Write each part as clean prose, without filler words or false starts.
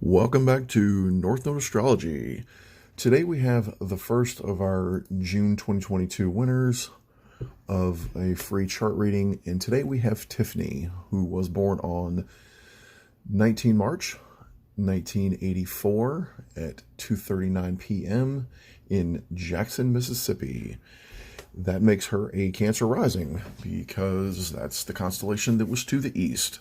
Welcome back to North Node Astrology. Today we have the first of our June 2022 winners of a free chart reading, and today we have Tiffany, who was born on 19 March 1984 at 2:39 p.m. in Jackson, Mississippi. That makes her a Cancer rising because that's the constellation that was to the east.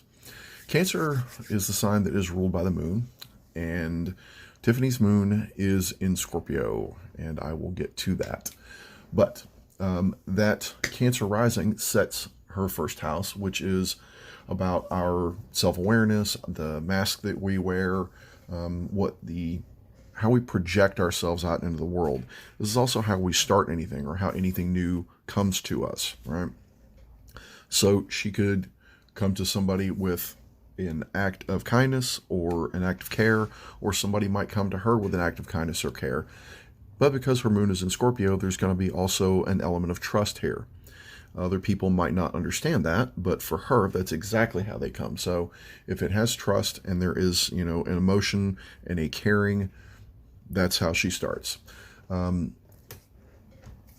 Cancer is the sign that is ruled by the moon, and Tiffany's moon is in Scorpio, and I will get to that. But that Cancer rising sets her first house, which is about our self-awareness, the mask that we wear, how we project ourselves out into the world. This is also how we start anything or how anything new comes to us, right? So she could come to somebody with an act of kindness or an act of care, or somebody might come to her with an act of kindness or care. But because her moon is in Scorpio, there's going to be also an element of trust here. Other people might not understand that, but for her, that's exactly how they come. So if it has trust and there is, an emotion and a caring, that's how she starts. And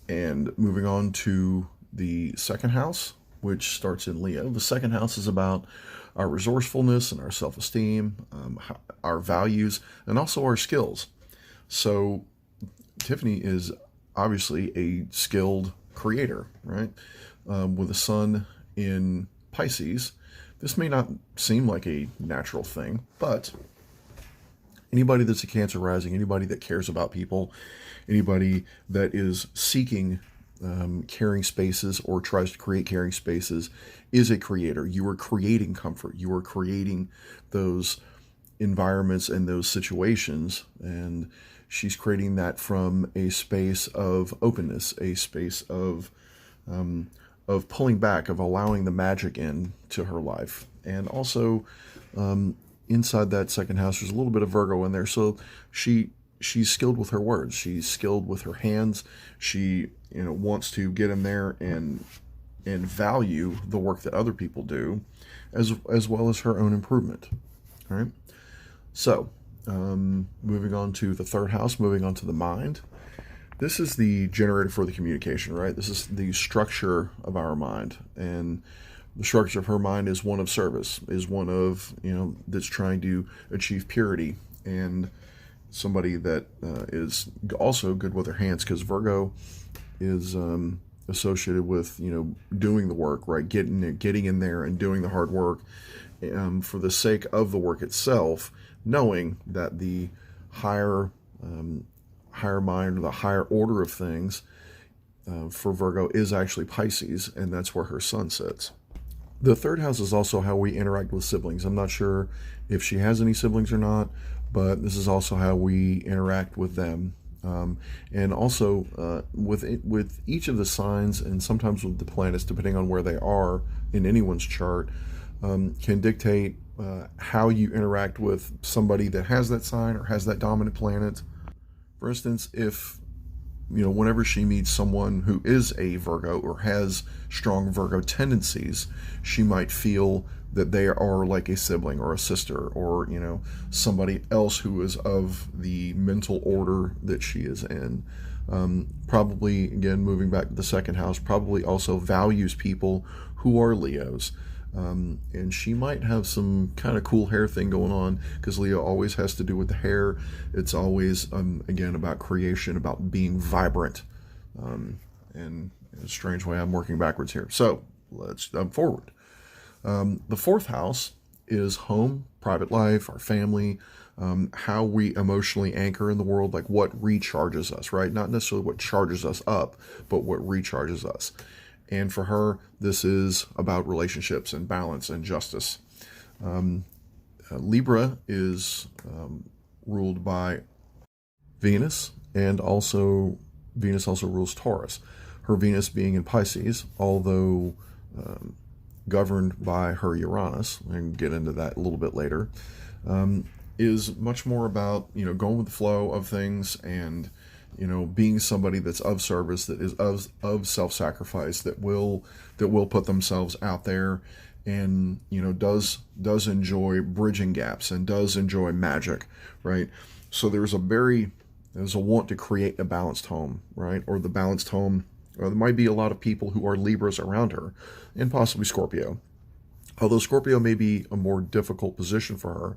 moving on to the second house, which starts in Leo. The second house is about our resourcefulness and our self-esteem, our values, and also our skills. So Tiffany is obviously a skilled creator, right? With a sun in Pisces, this may not seem like a natural thing, but anybody that's a Cancer rising, anybody that cares about people, anybody that is seeking caring spaces or tries to create caring spaces is a creator. You are creating comfort. You are creating those environments and those situations, and she's creating that from a space of openness, a space of pulling back, of allowing the magic in to her life. And also inside that second house, there's a little bit of Virgo in there. So she's skilled with her words. She's skilled with her hands. She wants to get in there and value the work that other people do, as well as her own improvement. All right. So moving on to the third house, moving on to the mind. This is the generator for the communication, right? This is the structure of our mind, and the structure of her mind is one of service, is one of that's trying to achieve purity, and somebody that is also good with her hands, because Virgo is associated with doing the work, right? Getting in there and doing the hard work for the sake of the work itself, knowing that the higher mind, or the higher order of things for Virgo is actually Pisces, and that's where her sun sits. The third house is also how we interact with siblings. I'm not sure if she has any siblings or not, but this is also how we interact with them. And also with each of the signs, and sometimes with the planets, depending on where they are in anyone's chart, can dictate how you interact with somebody that has that sign or has that dominant planet. For instance, if whenever she meets someone who is a Virgo or has strong Virgo tendencies, she might feel that they are like a sibling or a sister, or somebody else who is of the mental order that she is in. Probably, again, moving back to the second house, probably also values people who are Leos. And she might have some kind of cool hair thing going on, because Leo always has to do with the hair. It's always, again, about creation, about being vibrant. And in a strange way, I'm working backwards here. So let's jump forward. The fourth house is home, private life, our family, how we emotionally anchor in the world, like what recharges us, right? Not necessarily what charges us up, but what recharges us. And for her, this is about relationships and balance and justice. Libra is ruled by Venus, and also Venus also rules Taurus. Her Venus being in Pisces, although governed by her Uranus, and get into that a little bit later, is much more about going with the flow of things, and being somebody that's of service, that is of self-sacrifice, that will put themselves out there and does enjoy bridging gaps and does enjoy magic, right? So there's a want to create a balanced home, right? Or the balanced home, or there might be a lot of people who are Libras around her, and possibly Scorpio. Although Scorpio may be a more difficult position for her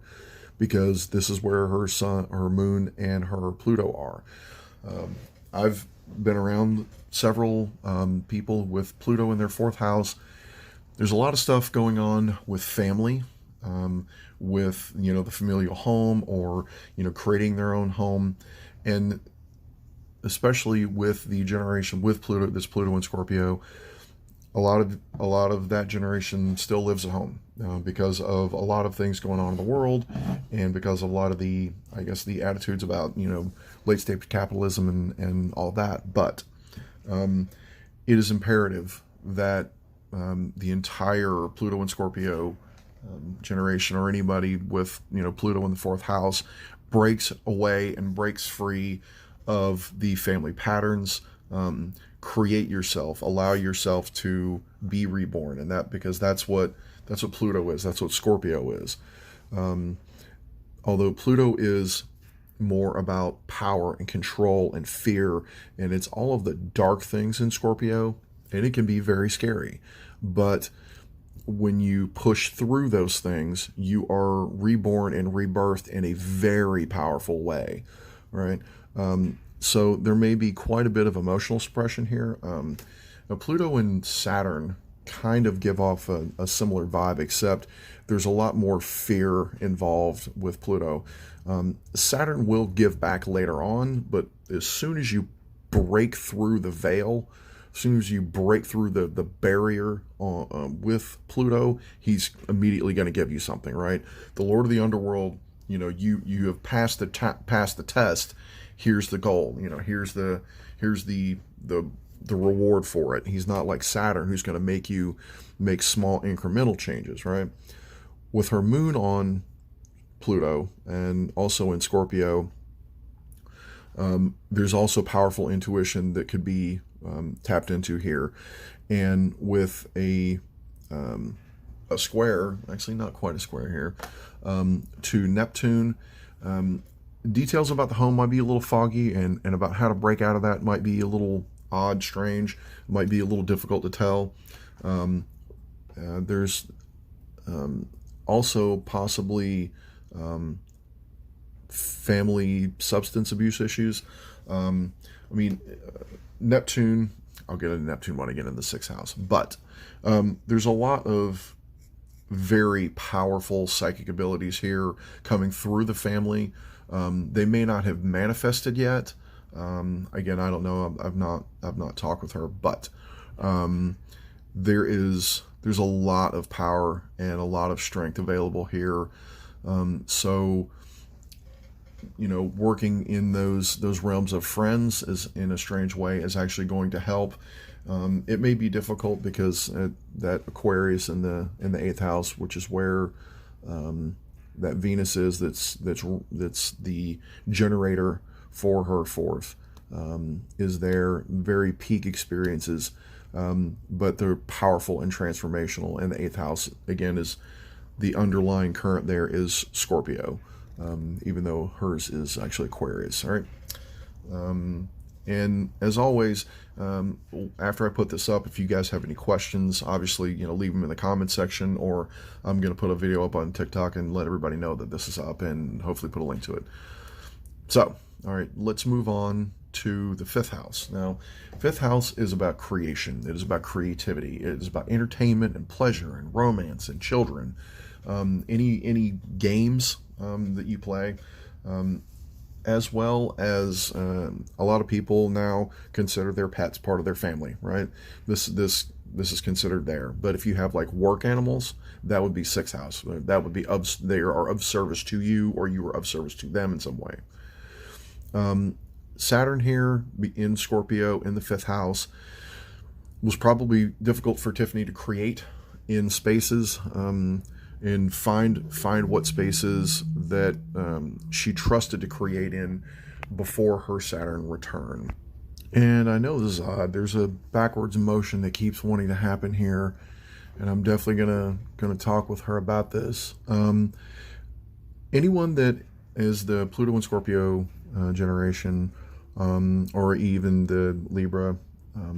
because this is where her sun, her moon, and her Pluto are. I've been around several people with Pluto in their fourth house. There's a lot of stuff going on with family, with the familial home, or creating their own home, and especially with the generation with Pluto, this Pluto in Scorpio, a lot of that generation still lives at home because of a lot of things going on in the world, and because of a lot of the, I guess, the attitudes about late stage capitalism and all that. But it is imperative that the entire Pluto and Scorpio generation, or anybody with Pluto in the fourth house, breaks away and breaks free of the family patterns. Create yourself, allow yourself to be reborn, and because that's what Pluto is. That's what Scorpio is. Although Pluto is more about power and control and fear, and it's all of the dark things in Scorpio, and it can be very scary. But when you push through those things, you are reborn and rebirthed in a very powerful way, right? So there may be quite a bit of emotional suppression here. Now Pluto and Saturn kind of give off a similar vibe, except there's a lot more fear involved with Pluto. Saturn will give back later on, but as soon as you break through the veil, as soon as you break through the barrier with Pluto, he's immediately going to give you something, right? The Lord of the Underworld, you have passed the test. Here's the goal. Here's the reward for it. He's not like Saturn, who's going to make you make small incremental changes, right? With her moon on Pluto and also in Scorpio, there's also powerful intuition that could be tapped into here. And with a square, actually not quite a square here, to Neptune, details about the home might be a little foggy, and about how to break out of that might be a little odd, strange, might be a little difficult to tell. There's also possibly family substance abuse issues. Neptune, I'll get into Neptune when I get in the sixth house, but there's a lot of very powerful psychic abilities here coming through the family. They may not have manifested yet. Again, I don't know. I've not talked with her, but there's a lot of power and a lot of strength available here. So working in those realms of friends is, in a strange way, is actually going to help. It may be difficult because that Aquarius in the eighth house, which is where that Venus is, that's the generator for her fourth, is there. Very peak experiences, but they're powerful and transformational. And the eighth house, again, is the underlying current there is Scorpio, even though hers is actually Aquarius. All right. And as always, after I put this up, if you guys have any questions, obviously, leave them in the comment section, or I'm going to put a video up on TikTok and let everybody know that this is up, and hopefully put a link to it. So, all right, let's move on to the fifth house. Now, fifth house is about creation. It is about creativity. It is about entertainment and pleasure and romance and children. Any games that you play, as well as a lot of people now consider their pets part of their family, right? This is considered there. But if you have like work animals, that would be sixth house. That would be they are of service to you, or you are of service to them in some way. Saturn here in Scorpio in the fifth house was probably difficult for Tiffany to create in spaces, and find what spaces that she trusted to create in before her Saturn return. And I know this is odd. There's a backwards motion that keeps wanting to happen here. and I'm definitely gonna talk with her about this. Anyone that is the Pluto and Scorpio generation, or even the Libra,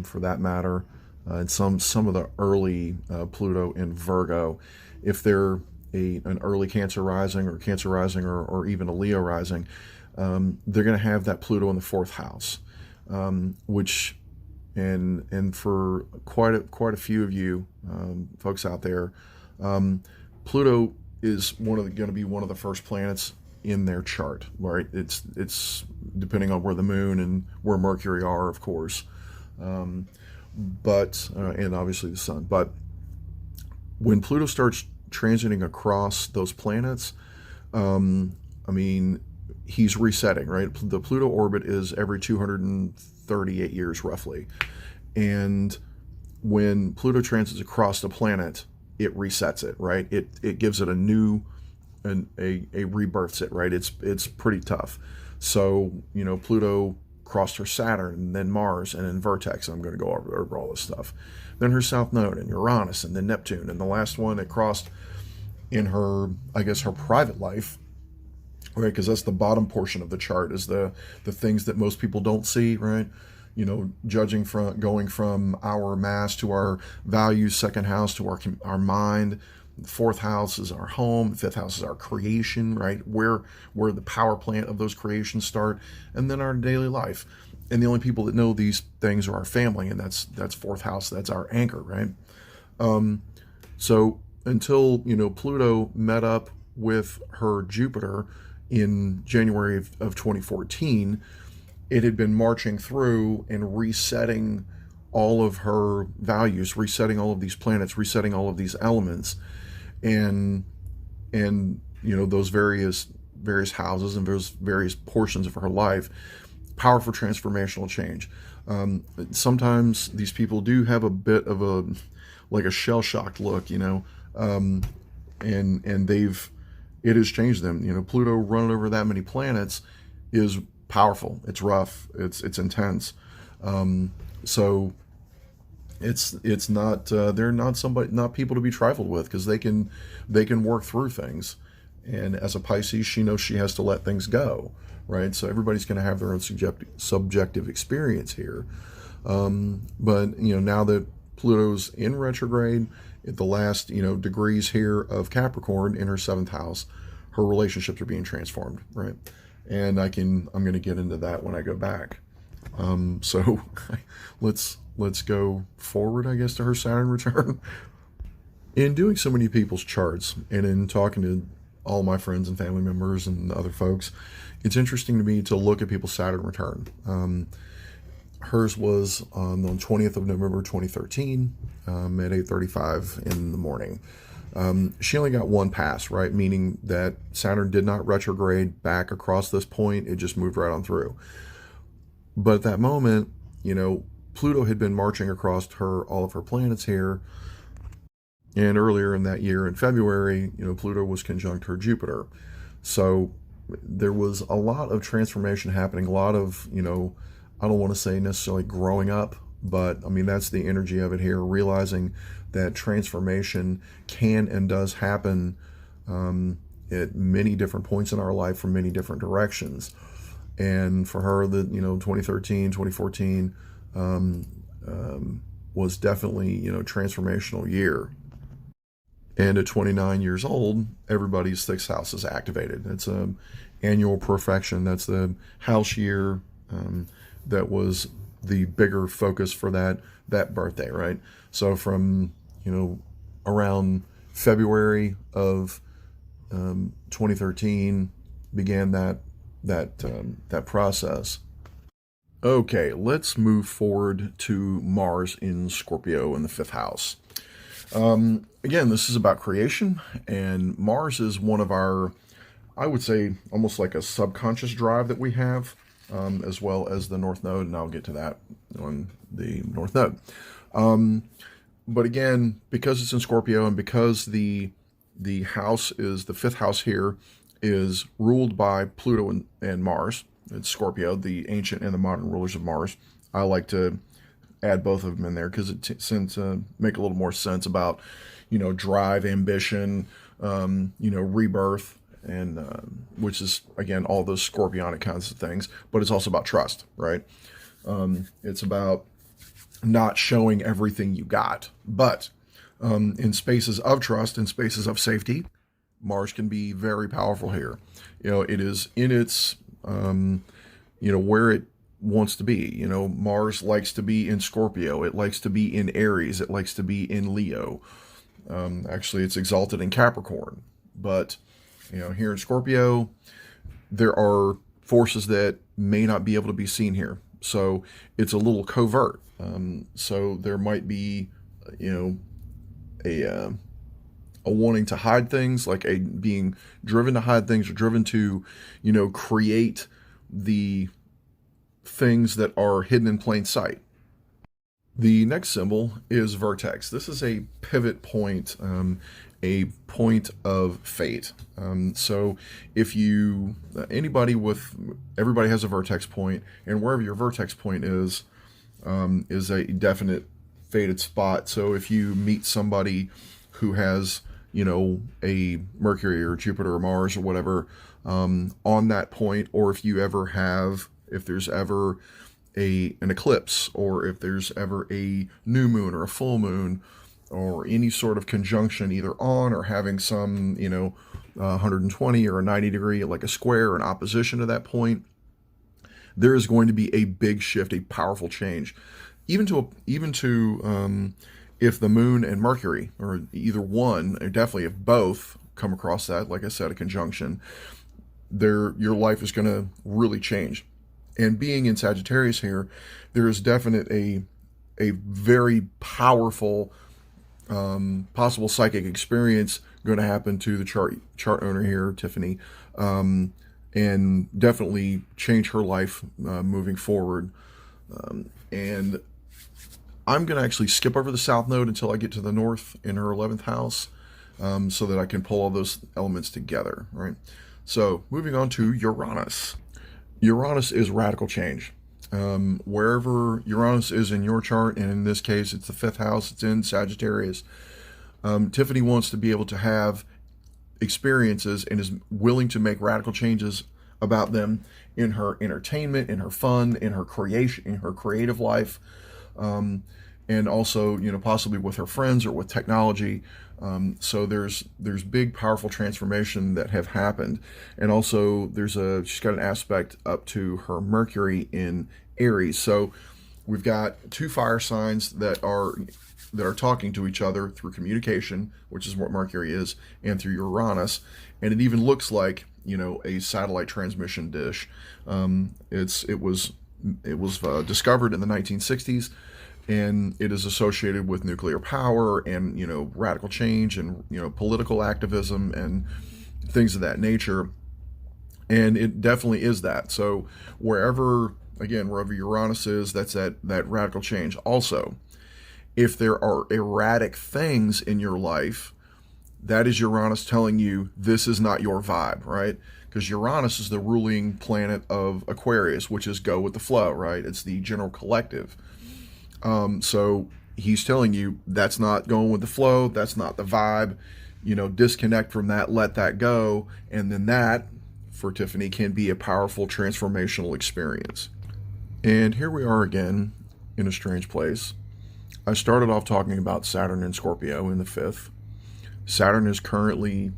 for that matter, and some of the early Pluto and Virgo, if they're an early Cancer rising or Cancer rising or even a Leo rising, they're going to have that Pluto in the fourth house, which and for quite a few of you folks out there, Pluto is going to be one of the first planets in their chart. Right? It's depending on where the Moon and where Mercury are, of course, but and obviously the Sun. But when Pluto starts transiting across those planets, I mean, he's resetting, right? The Pluto orbit is every 238 years, roughly. And when Pluto transits across the planet, it resets it, right? It gives it a new, a rebirths it, right? It's pretty tough. So, Pluto crossed her Saturn, and then Mars, and then Vertex. I'm going to go over all this stuff. Then her South Node, and Uranus, and then Neptune. And the last one it crossed in her, I guess, her private life, right? Because that's the bottom portion of the chart, is the things that most people don't see, right? Judging from going from our mass to our values, second house to our mind. The fourth house is our home. The fifth house is our creation, right? Where the power plant of those creations start, and then our daily life. And the only people that know these things are our family, and that's fourth house. That's our anchor, right? So until Pluto met up with her Jupiter in January of 2014, it had been marching through and resetting all of her values, resetting all of these planets, resetting all of these elements, and those various houses and those various portions of her life. Powerful transformational change. Sometimes these people do have a bit of a shell-shocked look, and it has changed them. Pluto running over that many planets is powerful. It's rough. It's intense. So it's not they're not people to be trifled with, because they can work through things. And as a Pisces, she knows she has to let things go, right? So everybody's going to have their own subjective experience here. But now that Pluto's in retrograde at the last degrees here of Capricorn in her seventh house, her relationships are being transformed, right? And I'm going to get into that when I go back. So let's go forward, I guess, to her Saturn return. In doing so many people's charts and in talking to all my friends and family members and other folks, it's interesting to me to look at people's Saturn return. Hers was on the 20th of November 2013 at 8:35 in the morning. She only got one pass, right? Meaning that Saturn did not retrograde back across this point. It just moved right on through. But at that moment, Pluto had been marching across all of her planets here. And earlier in that year, in February, Pluto was conjunct her Jupiter. So there was a lot of transformation happening, a lot of, I don't want to say necessarily growing up, but I mean, that's the energy of it here, realizing that transformation can and does happen at many different points in our life from many different directions. And for her, 2013, 2014 was definitely, transformational year. And at 29 years old, everybody's sixth house is activated. It's an annual perfection. That's the house year that was the bigger focus for that birthday, right? So from around February of 2013 began that process. Okay, let's move forward to Mars in Scorpio in the fifth house. Again, this is about creation, and Mars is one of our, I would say, almost like a subconscious drive that we have, as well as the North Node, and I'll get to that on the North Node. But again, because it's in Scorpio, and because the house is, the fifth house here, is ruled by Pluto and Mars. It's Scorpio, the ancient and the modern rulers of Mars. I like to add both of them in there because it tends to make a little more sense about, drive, ambition, rebirth, and which is, again, all those scorpionic kinds of things. But it's also about trust, right? It's about not showing everything you got. But in spaces of trust, in spaces of safety, Mars can be very powerful here. It is in its, where it wants to be. Mars likes to be in Scorpio. It likes to be in Aries. It likes to be in Leo. Actually, it's exalted in Capricorn. But, here in Scorpio, there are forces that may not be able to be seen here. So it's a little covert. So there might be, a wanting to hide things, like a being driven to hide things, or driven to, create the things that are hidden in plain sight. The next symbol is vertex. This is a pivot point, a point of fate. So if everybody has a vertex point, and wherever your vertex point is a definite fated spot. So if you meet somebody who has, a Mercury or Jupiter or Mars or whatever on that point, or if there's ever an eclipse, or if there's ever a new moon or a full moon, or any sort of conjunction either on or having some, 120 or a 90 degree, like a square, an opposition to that point, there is going to be a big shift, a powerful change. Even to if the moon and Mercury, or either one, or definitely if both come across that, like I said, a conjunction, your life is going to really change. And being in Sagittarius here, there is definitely a very powerful possible psychic experience going to happen to the chart owner here, Tiffany, and definitely change her life moving forward. And I'm going to actually skip over the South Node until I get to the North in her 11th house, so that I can pull all those elements together, right? So moving on to Uranus. Uranus is radical change. Wherever Uranus is in your chart, and in this case it's the 5th house, it's in Sagittarius, Tiffany wants to be able to have experiences and is willing to make radical changes about them in her entertainment, in her fun, in her creation, in her creative life, and also, possibly with her friends or with technology. So there's big, powerful transformation that have happened. And also she's got an aspect up to her Mercury in Aries. So we've got two fire signs that are talking to each other through communication, which is what Mercury is, and through Uranus. And it even looks like, a satellite transmission dish. It was discovered in the 1960s. And it is associated with nuclear power and, radical change and, political activism and things of that nature. And it definitely is that. So wherever Uranus is, that's that radical change. Also, if there are erratic things in your life, that is Uranus telling you this is not your vibe, right? Because Uranus is the ruling planet of Aquarius, which is go with the flow, right? It's the general collective. So he's telling you that's not going with the flow. That's not the vibe, disconnect from that, let that go. And then that, for Tiffany, can be a powerful transformational experience. And here we are again in a strange place. I started off talking about Saturn in Scorpio in the 5th. Saturn is currently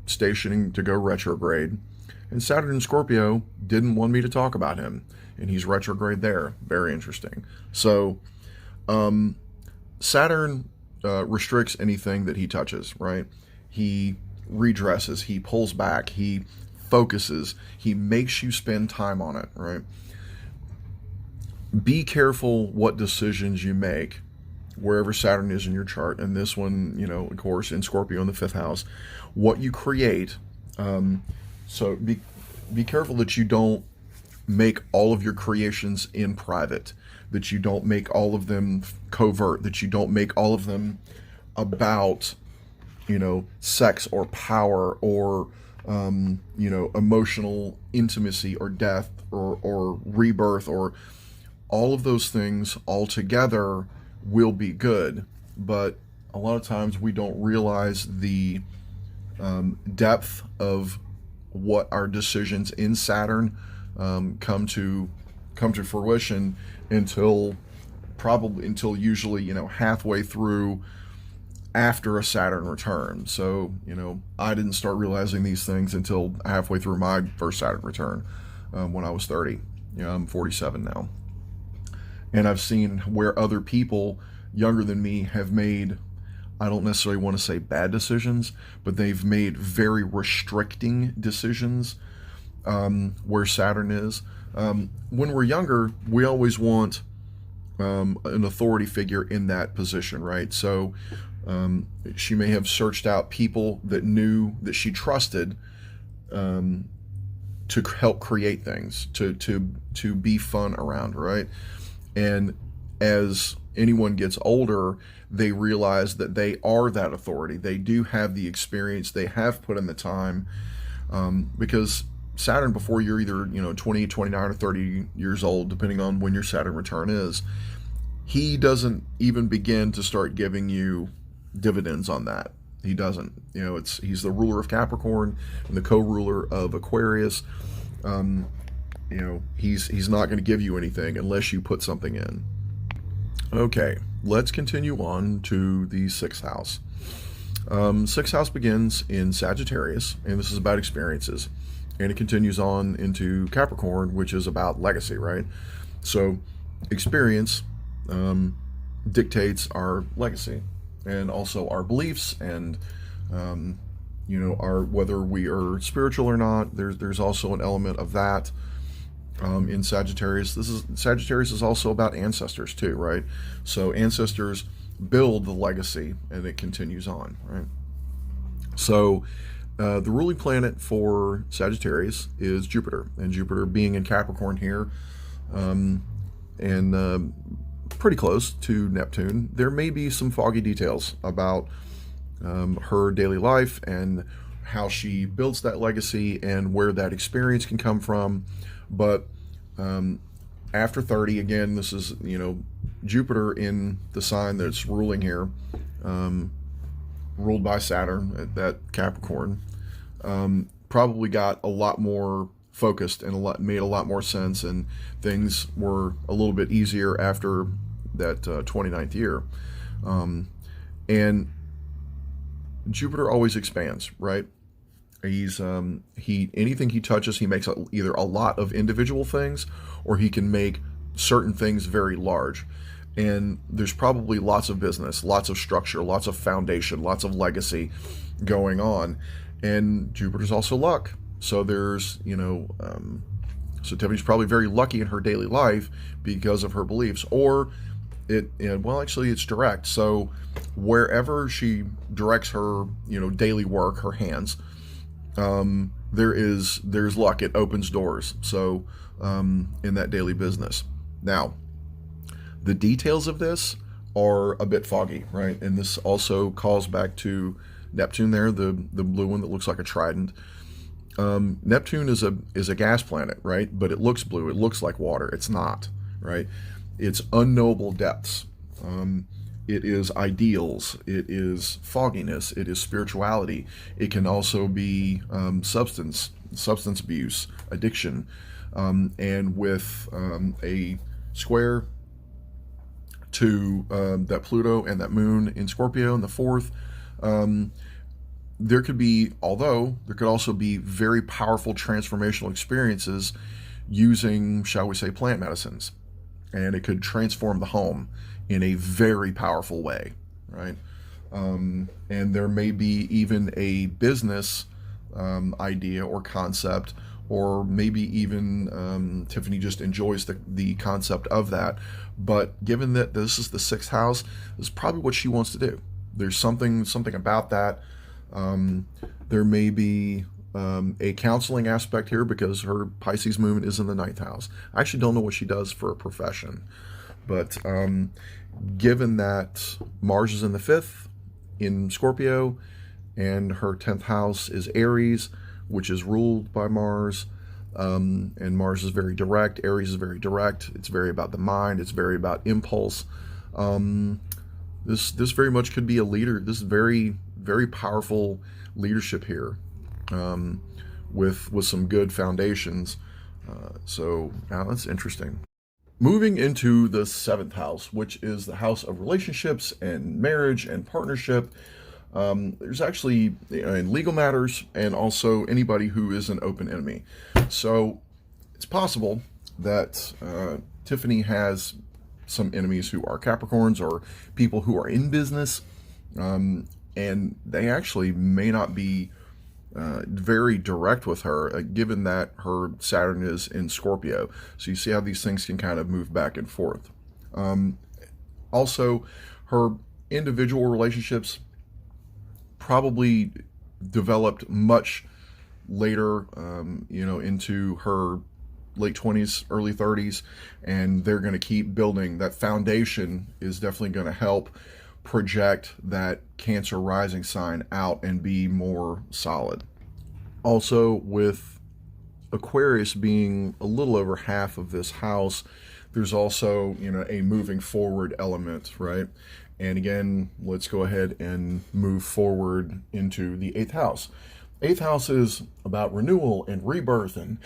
stationing to go retrograde. And Saturn in Scorpio didn't want me to talk about him. And he's retrograde there. Very interesting. So Saturn restricts anything that he touches, right? He redresses, he pulls back, he focuses, he makes you spend time on it, right? Be careful what decisions you make wherever Saturn is in your chart. And this one, of course, in Scorpio in the 5th house, what you create. So be careful that you don't make all of your creations in private, that you don't make all of them covert, that you don't make all of them about, sex or power or, emotional intimacy or death or rebirth or all of those things all together will be good. But a lot of times we don't realize the depth of what our decisions in Saturn come to fruition until usually halfway through after a Saturn return. So I didn't start realizing these things until halfway through my first Saturn return when I was 30. I'm 47 now, and I've seen where other people younger than me have made, I don't necessarily want to say bad decisions, but they've made very restricting decisions where Saturn is. When we're younger, we always want an authority figure in that position, right? So she may have searched out people that she trusted to help create things, to be fun around, right? And as anyone gets older, they realize that they are that authority. They do have the experience. They have put in the time, because Saturn, before you're either 20, 29, or 30 years old, depending on when your Saturn return is, he doesn't even begin to start giving you dividends on that. He doesn't. He's the ruler of Capricorn and the co-ruler of Aquarius. He's not going to give you anything unless you put something in. Okay, let's continue on to the sixth house. Sixth house begins in Sagittarius, and this is about experiences, and it continues on into Capricorn, which is about legacy, right? So experience dictates our legacy, and also our beliefs, and our whether we are spiritual or not. There's also an element of that in Sagittarius. Sagittarius is also about ancestors too, right? So ancestors build the legacy, and it continues on, right? So the ruling planet for Sagittarius is Jupiter, and Jupiter being in Capricorn here, and pretty close to Neptune. There may be some foggy details about her daily life and how she builds that legacy and where that experience can come from. But after 30, again, this is, Jupiter in the sign that's ruling here, ruled by Saturn at that Capricorn, probably got a lot more focused and made a lot more sense, and things were a little bit easier after that 29th year. And Jupiter always expands, right? Anything he touches, he makes either a lot of individual things, or he can make certain things very large. And there's probably lots of business, lots of structure, lots of foundation, lots of legacy going on. And Jupiter's also luck. So there's, so Tiffany's probably very lucky in her daily life because of her beliefs. Or actually it's direct. So wherever she directs her, daily work, her hands, there's luck. It opens doors. So in that daily business. Now, the details of this are a bit foggy, right? And this also calls back to Neptune there, the blue one that looks like a trident. Neptune is a gas planet, right? But it looks blue. It looks like water. It's not, right? It's unknowable depths. It is ideals. It is fogginess. It is spirituality. It can also be substance abuse, addiction, and with a square to that Pluto and that Moon in Scorpio in the fourth, there could also be very powerful transformational experiences using, shall we say, plant medicines, and it could transform the home in a very powerful way, right? And there may be even a business idea or concept, or maybe even Tiffany just enjoys the concept of that. But given that this is the sixth house, this is probably what she wants to do. There's something about that. There may be a counseling aspect here because her Pisces moon is in the ninth house. I actually don't know what she does for a profession, but given that Mars is in the fifth in Scorpio, and her 10th house is Aries, which is ruled by Mars, And Mars is very direct. Aries is very direct. It's very about the mind. It's very about impulse. Um, this very much could be a leader. This is very powerful leadership here, um, with some good foundations. So now that's interesting. Moving into the seventh house, which is the house of relationships and marriage and partnership. There's actually, in legal matters, and also anybody who is an open enemy. So it's possible that Tiffany has some enemies who are Capricorns or people who are in business, and they actually may not be very direct with her, given that her Saturn is in Scorpio. So you see how these things can kind of move back and forth. Um, Also, her individual relationships probably developed much later, into her late 20s, early 30s, and they're going to keep building. That foundation is definitely going to help project that Cancer rising sign out and be more solid. Also, with Aquarius being a little over half of this house, there's also, a moving forward element, right? And again, let's go ahead and move forward into the eighth house. Eighth house is about renewal and rebirth and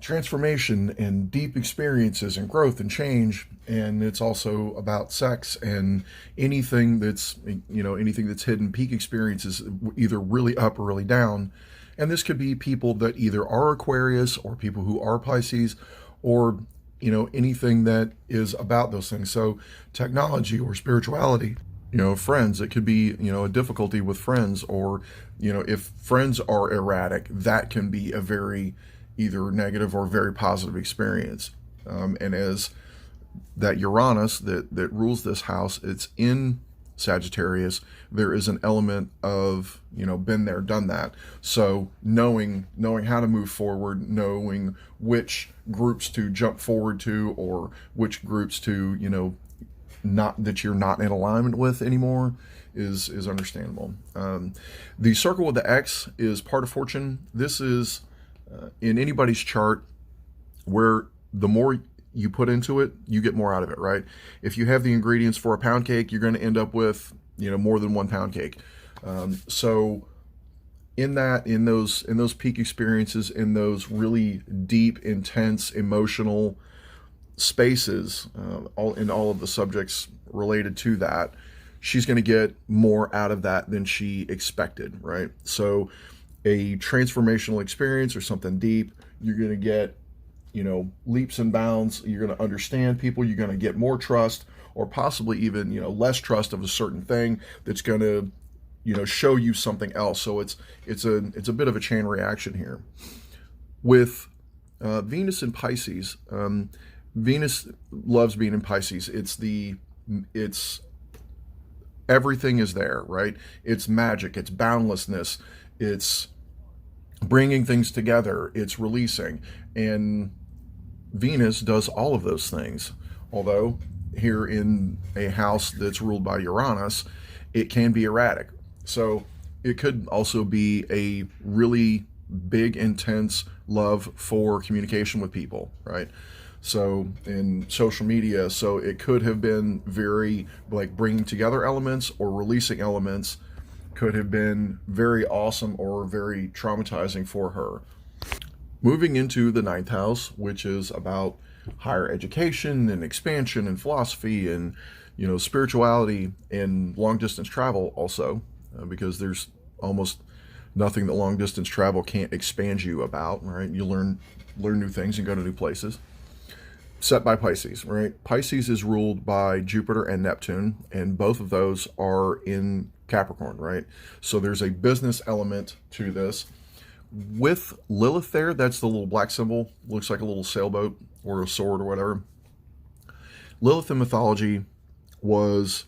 transformation and deep experiences and growth and change. And it's also about sex and anything that's hidden, peak experiences, either really up or really down. And this could be people that either are Aquarius or people who are Pisces, or anything that is about those things. So technology or spirituality, friends. It could be a difficulty with friends, or if friends are erratic, that can be a very either negative or very positive experience. And as that Uranus that rules this house, it's in Sagittarius, there is an element of been there, done that. So knowing how to move forward, knowing which groups to jump forward to, or which groups to not that you're not in alignment with anymore, is understandable. The circle with the X is part of fortune. This is in anybody's chart where the more you put into it, you get more out of it, right? If you have the ingredients for a pound cake, you're going to end up with more than 1 pound cake. So in those peak experiences, in those really deep, intense, emotional spaces, all of the subjects related to that, she's going to get more out of that than she expected, right? So a transformational experience or something deep, you're going to get leaps and bounds. You're going to understand people. You're going to get more trust, or possibly even less trust of a certain thing that's going to show you something else. So it's a bit of a chain reaction here with Venus in Pisces. Venus loves being in Pisces. It's everything is there, right? It's magic. It's boundlessness. It's bringing things together. It's releasing. And Venus does all of those things. Although here in a house that's ruled by Uranus, it can be erratic. So it could also be a really big, intense love for communication with people, right? So in social media, so it could have been very like bringing together elements or releasing elements, could have been very awesome or very traumatizing for her. Moving into the ninth house, which is about higher education and expansion and philosophy and spirituality and long distance travel also, because there's almost nothing that long distance travel can't expand you about, right? You learn new things and go to new places. Set by Pisces, right? Pisces is ruled by Jupiter and Neptune, and both of those are in Capricorn, right? So there's a business element to this. With Lilith there, that's the little black symbol, looks like a little sailboat or a sword or whatever. Lilith in mythology was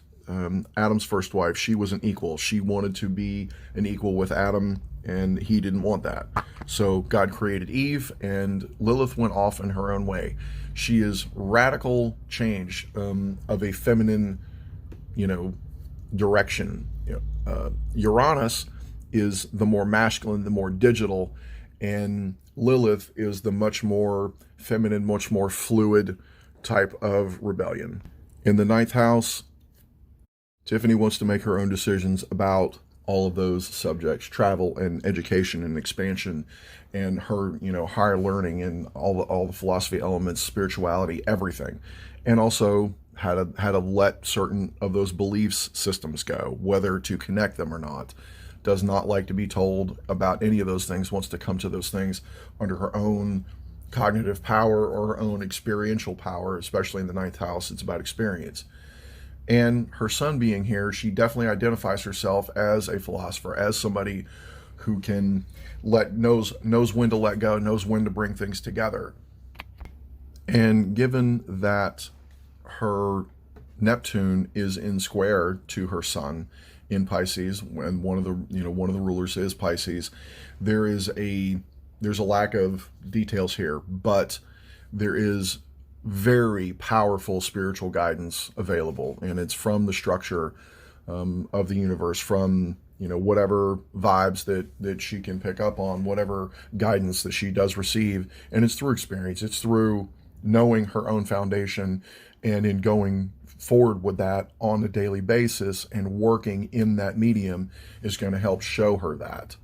Adam's first wife. She was an equal. She wanted to be an equal with Adam, and he didn't want that. So God created Eve, and Lilith went off in her own way. She is radical change of a feminine, direction. Uranus is the more masculine, the more digital, And Lilith is the much more feminine, much more fluid type of rebellion. In the ninth house, Tiffany wants to make her own decisions about all of those subjects: travel and education and expansion, and her, higher learning and all the philosophy elements, spirituality, everything. And also how to let certain of those beliefs systems go, whether to connect them or not. Does not like to be told about any of those things, wants to come to those things under her own cognitive power or her own experiential power, especially in the ninth house. It's about experience. And her son being here, she definitely identifies herself as a philosopher, as somebody who can knows when to let go, knows when to bring things together. And given that her Neptune is in square to her sun in Pisces, and one of the rulers is Pisces, there's a lack of details here, but there is very powerful spiritual guidance available, and it's from the structure of the universe, from whatever vibes that she can pick up on, whatever guidance that she does receive, and it's through experience. It's through knowing her own foundation, and in going forward with that on a daily basis and working in that medium is going to help show her that.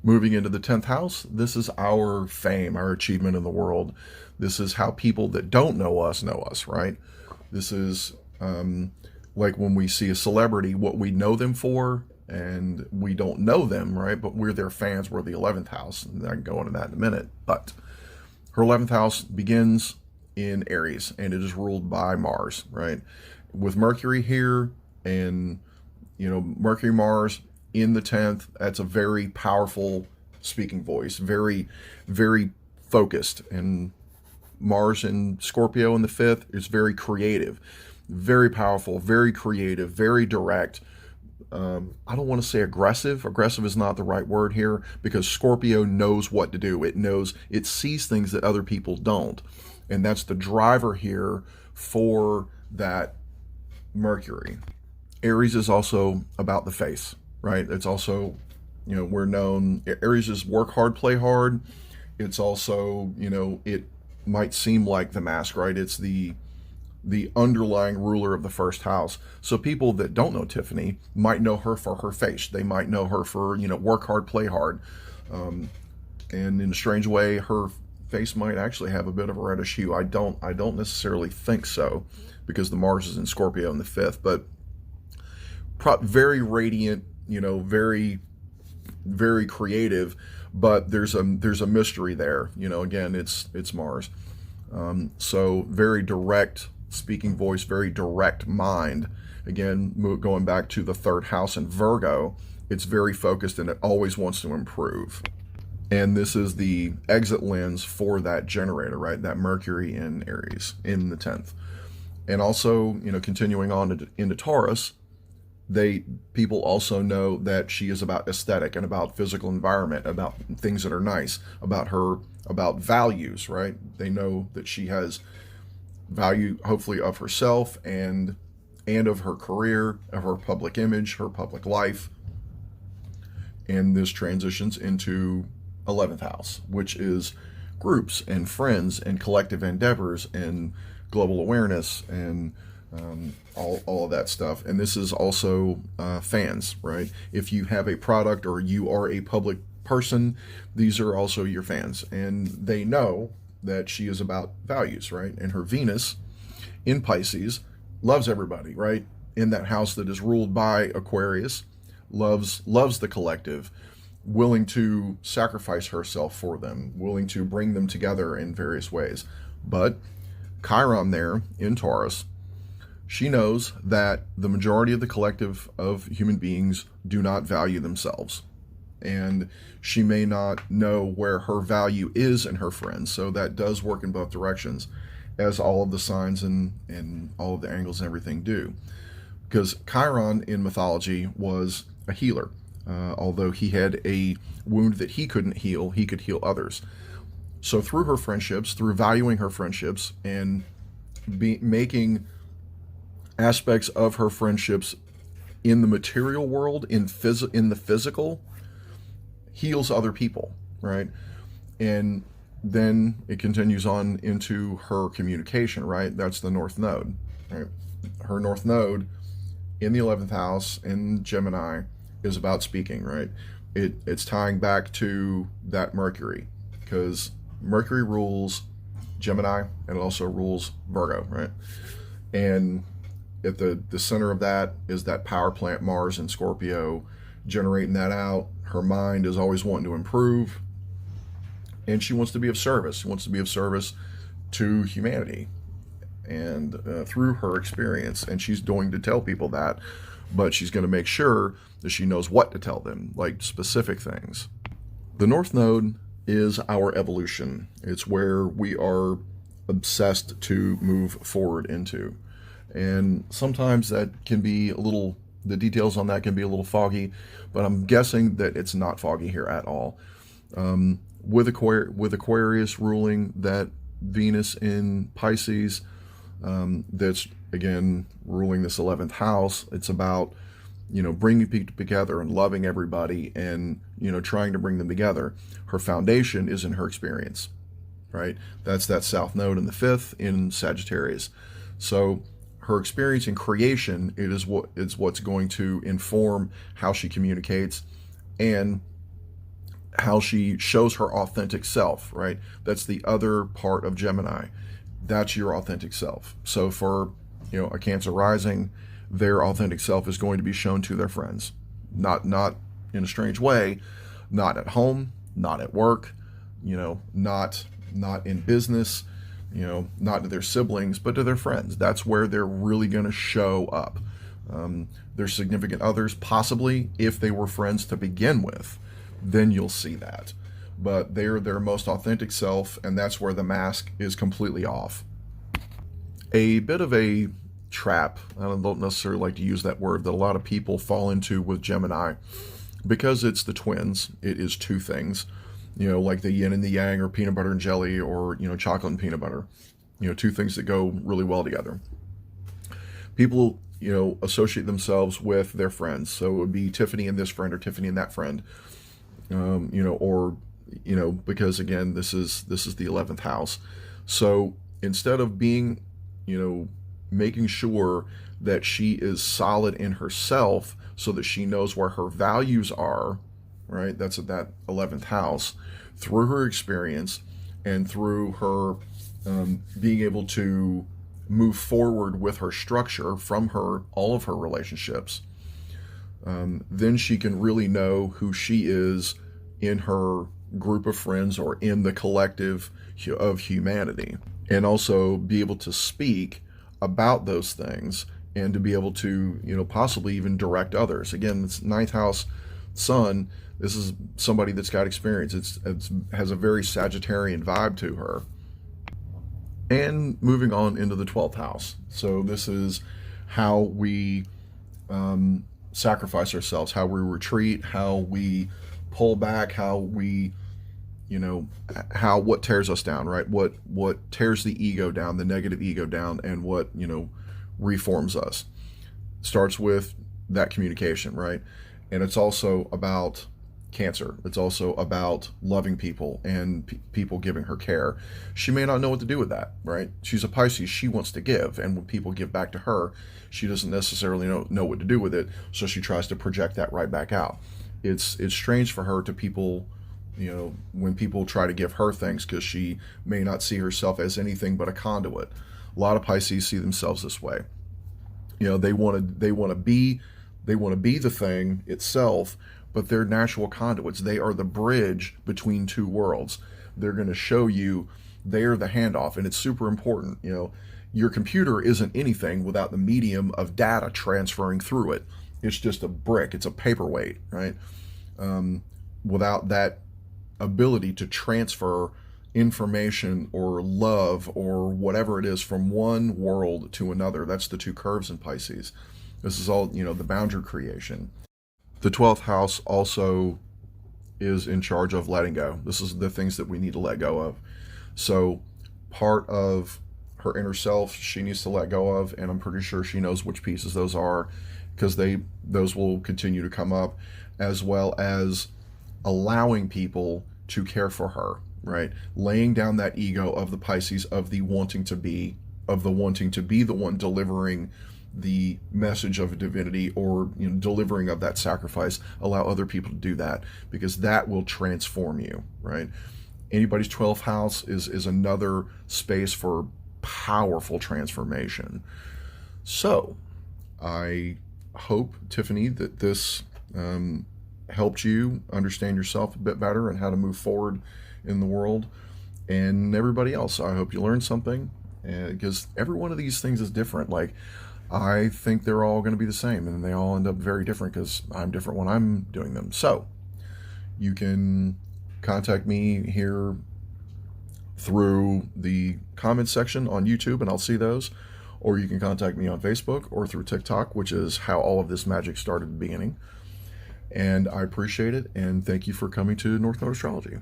Moving into the 10th house, this is our fame, our achievement in the world. This is how people that don't know us, right? This is like when we see a celebrity, what we know them for, and we don't know them, right? But we're their fans. We're the 11th house, and I can go into that in a minute. But her 11th house begins in Aries, and it is ruled by Mars, right? With Mercury here, and Mercury, Mars in the 10th, that's a very powerful speaking voice, very, very focused. And Mars in Scorpio in the 5th is very creative, very powerful, very creative, very direct. I don't want to say aggressive. Aggressive is not the right word here, because Scorpio knows what to do. It sees things that other people don't. And that's the driver here for that Mercury. Aries is also about the face, right? It's also, we're known, Aries is work hard, play hard. It's also, it might seem like the mask, right? It's the underlying ruler of the first house. So people that don't know Tiffany might know her for her face. They might know her for, work hard, play hard. And in a strange way, her face might actually have a bit of a reddish hue. I don't necessarily think so, because the Mars is in Scorpio in the 5th, but very radiant, very, very creative, but there's a mystery there. Again, it's Mars. So very direct speaking voice, very direct mind. Again, going back to the 3rd house in Virgo, it's very focused and it always wants to improve. And this is the exit lens for that generator, right? That Mercury in Aries in the 10th. And also, continuing on into Taurus, people also know that she is about aesthetic and about physical environment, about things that are nice, about values, right? They know that she has value, hopefully, of herself and of her career, of her public image, her public life. And this transitions into 11th house, which is groups and friends and collective endeavors and global awareness and all of that stuff. And this is also fans, right? If you have a product or you are a public person, these are also your fans, and they know that she is about values, right? And her Venus in Pisces loves everybody, right? In that house that is ruled by Aquarius, loves the collective, willing to sacrifice herself for them, willing to bring them together in various ways. But Chiron there in Taurus, she knows that the majority of the collective of human beings do not value themselves. And she may not know where her value is in her friends. So that does work in both directions, as all of the signs and all of the angles and everything do. Because Chiron in mythology was a healer. Although he had a wound that he couldn't heal, he could heal others. So through her friendships, through valuing her friendships and making aspects of her friendships in the material world, in the physical, heals other people, right? And then it continues on into her communication, right? That's the North Node, right? Her North Node in the 11th house in Gemini is about speaking, right? It's tying back to that Mercury, because Mercury rules Gemini and it also rules Virgo, right? And at the center of that is that power plant Mars in Scorpio, generating that out. Her mind is always wanting to improve, and she wants to be of service. She wants to be of service to humanity, and through her experience. And she's going to tell people that, but she's going to make sure that she knows what to tell them, like specific things. The North Node is our evolution. It's where we are obsessed to move forward into. And sometimes that can be a little, the details on that can be a little foggy, but I'm guessing that it's not foggy here at all. With Aquarius ruling that Venus in Pisces, that's again ruling this 11th house. It's about, bringing people together and loving everybody and, trying to bring them together. Her foundation is in her experience, right? That's that South Node in the 5th in Sagittarius. So her experience in creation, is what's going to inform how she communicates and how she shows her authentic self, right? That's the other part of Gemini. That's your authentic self. So for, a Cancer rising, their authentic self is going to be shown to their friends. Not in a strange way, not at home, not at work, not in business, not to their siblings, but to their friends. That's where they're really going to show up. Their significant others, possibly, if they were friends to begin with, then you'll see that. But they're their most authentic self, and that's where the mask is completely off. A bit of a trap, I don't necessarily like to use that word, that a lot of people fall into with Gemini, because it's the twins. It is two things, like the yin and the yang, or peanut butter and jelly, or, chocolate and peanut butter, two things that go really well together. People, associate themselves with their friends. So it would be Tiffany and this friend, or Tiffany and that friend, because again, this is the 11th house. So instead of being, making sure that she is solid in herself so that she knows where her values are, right? That's at that 11th house, through her experience and through her being able to move forward with her structure from all of her relationships, then she can really know who she is in her group of friends or in the collective of humanity, and also be able to speak about those things and to be able to, possibly even direct others. Again, it's 9th house sun. This is somebody that's got experience. It has a very Sagittarian vibe to her. And moving on into the 12th house. So this is how we sacrifice ourselves, how we retreat, how we pull back, how we, what tears us down, right? What tears the ego down, the negative ego down, and what, reforms us. Starts with that communication, right? And it's also about Cancer. It's also about loving people and people giving her care. She may not know what to do with that, right? She's a Pisces. She wants to give, and when people give back to her, she doesn't necessarily know what to do with it, so she tries to project that right back out. It's strange for her to people, when people try to give her things, because she may not see herself as anything but a conduit. A lot of Pisces see themselves this way. They want to be the thing itself, but they're natural conduits. They are the bridge between two worlds. They're going to show you they're the handoff, and it's super important. Your computer isn't anything without the medium of data transferring through it. It's just a brick. It's a paperweight, right? Without that ability to transfer information or love or whatever it is from one world to another. That's the two curves in Pisces. This is all, the boundary creation. The 12th house also is in charge of letting go. This is the things that we need to let go of. So part of her inner self, she needs to let go of, and I'm pretty sure she knows which pieces those are, because those will continue to come up, as well as allowing people to care for her. right? Laying down that ego of the Pisces, of the wanting to be, the one delivering the message of a divinity, or delivering of that sacrifice. Allow other people to do that, because that will transform you, right? Anybody's 12th house is another space for powerful transformation. So I hope, Tiffany, that this helped you understand yourself a bit better and how to move forward in the world. And everybody else, I hope you learned something, because every one of these things is different. Like, I think they're all going to be the same, and they all end up very different because I'm different when I'm doing them. So you can contact me here through the comments section on YouTube, and I'll see those. Or you can contact me on Facebook or through TikTok, which is how all of this magic started at the beginning. And I appreciate it, and thank you for coming to North Node Astrology.